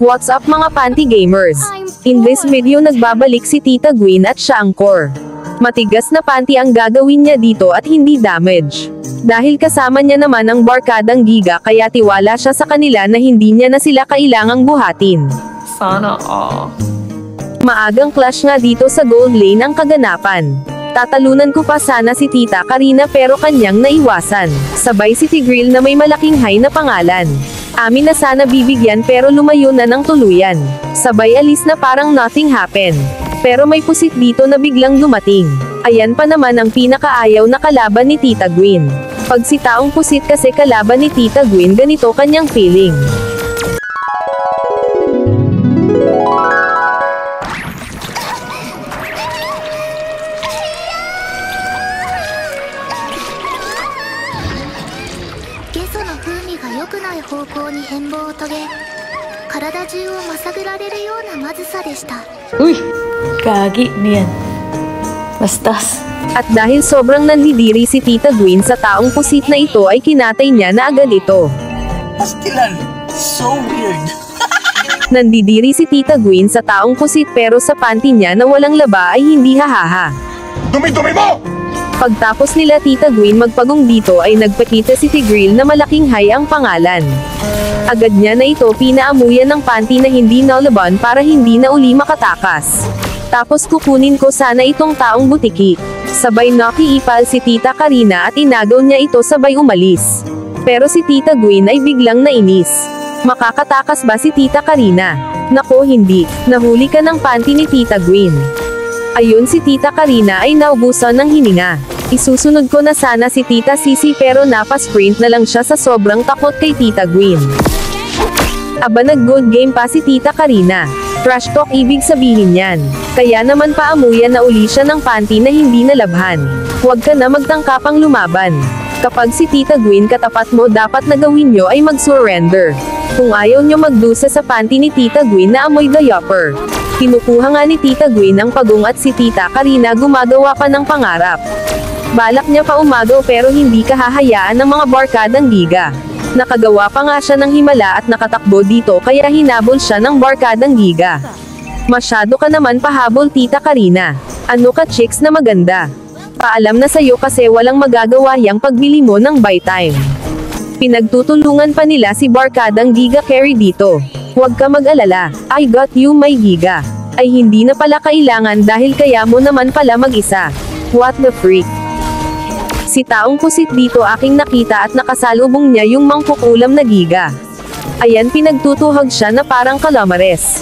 What's up mga panty gamers? In this video nagbabalik si Tita Gwen at siya ang core. Matigas na panty ang gagawin niya dito at hindi damage. Dahil kasama niya naman ang barkadang Giga kaya tiwala siya sa kanila na hindi niya na sila kailangang buhatin. Sana all. Maagang clash nga dito sa gold lane ang kaganapan. Tatalunan ko pa sana si Tita Karina pero kanyang naiwasan. Sabay si Tigreal na may malaking high na pangalan. Amin na sana bibigyan pero lumayo na ng tuluyan. Sabay alis na parang nothing happened. Pero may pusit dito na biglang dumating. Ayan pa naman ang pinakaayaw na kalaban ni Tita Gwen. Pag si taong pusit kasi kalaban ni Tita Gwen ganito kanyang feeling. Uy! Gagi niyan. Bastas. At dahil sobrang nandidiri si Tita Gwen sa taong pusit na ito ay kinatay niya na agad ito. Pastilan. So weird. Nandidiri si Tita Gwen sa taong pusit pero sa panty niya na walang laba ay hindi hahaha. Dumi-dumi mo! Pagtapos nila Tita Gwen magpagong dito ay nagpakita si Tigreal na malaking high ang pangalan. Agad niya na ito pinaamuyan ng panty na hindi nalaban para hindi na uli makatakas. Tapos kukunin ko sana itong taong butiki. Sabay nakiipal si Tita Karina at inagaw niya ito sabay umalis. Pero si Tita Gwen ay biglang nainis. Makakatakas ba si Tita Karina? Nako hindi, nahuli ka ng panty ni Tita Gwen. Ayun si Tita Karina ay naubusan ng hininga. Isusunod ko na sana si Tita Sisi pero napasprint na lang siya sa sobrang takot kay Tita Gwen. Aba nag-good game pa si Tita Karina. Trash talk ibig sabihin yan. Kaya naman paamuyan na uli siya ng panty na hindi nalabhan. Huwag ka na magtangkapang lumaban. Kapag si Tita Gwen katapat mo dapat na gawin nyo ay mag-surrender. Kung ayaw nyo magdusa sa panty ni Tita Gwen na amoy diaper. Kinukuha nga ni Tita Gwen ang pagong at si Tita Karina gumagawa pa ng pangarap. Balak niya pa umagaw pero hindi kahahayaan ng mga barkadang Giga. Nakagawa pa nga siya ng himala at nakatakbo dito kaya hinabol siya ng barkadang Giga. Masyado ka naman pahabol Tita Karina. Ano ka chicks na maganda? Paalam na sayo kasi walang magagawa yang pagbili mo ng buy time. Pinagtutulungan pa nila si barkadang Giga carry dito. Huwag ka mag-alala, I got you my Giga. Ay hindi na pala kailangan dahil kaya mo naman pala mag-isa. What the freak? Si taong pusit dito aking nakita at nakasalubong niya yung mangkukulam na Giga. Ayan pinagtutuhag siya na parang kalamares.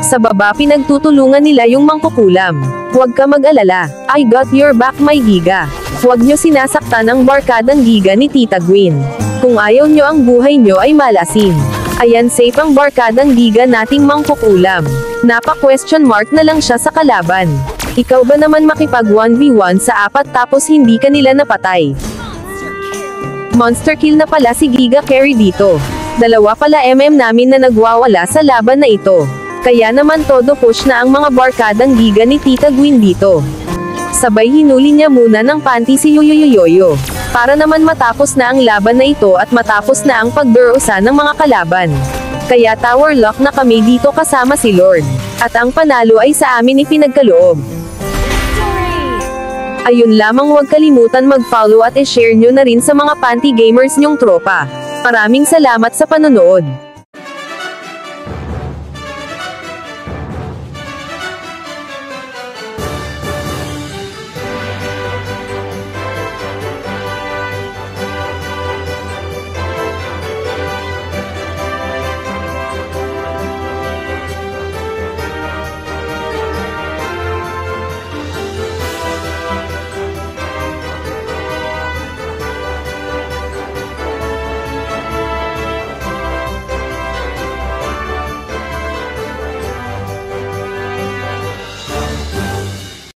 Sa baba pinagtutulungan nila yung mangkukulam. Huwag ka mag-alala, I got your back my Giga. Huwag nyo sinasaktan ang barkadang Giga ni Tita Gwen. Kung ayaw nyo ang buhay nyo ay malasin. Ayan safe ang barkadang Giga nating mangkukulam. Napa-question mark na lang siya sa kalaban. Ikaw ba naman makipag 1v1 sa 4 tapos hindi ka nila napatay? Monster kill na pala si Giga carry dito. Dalawa pala namin na nagwawala sa laban na ito. Kaya naman todo push na ang mga barkadang Giga ni Tita Gwen dito. Sabay hinuli niya muna ng panty si Yoyoyoyo. Para naman matapos na ang laban na ito at matapos na ang pagdurusa ng mga kalaban. Kaya tower lock na kami dito kasama si Lord. At ang panalo ay sa amin ipinagkaloob. Ayun lamang huwag kalimutan mag-follow at i-share nyo na rin sa mga panty gamers nyong tropa. Maraming salamat sa panonood.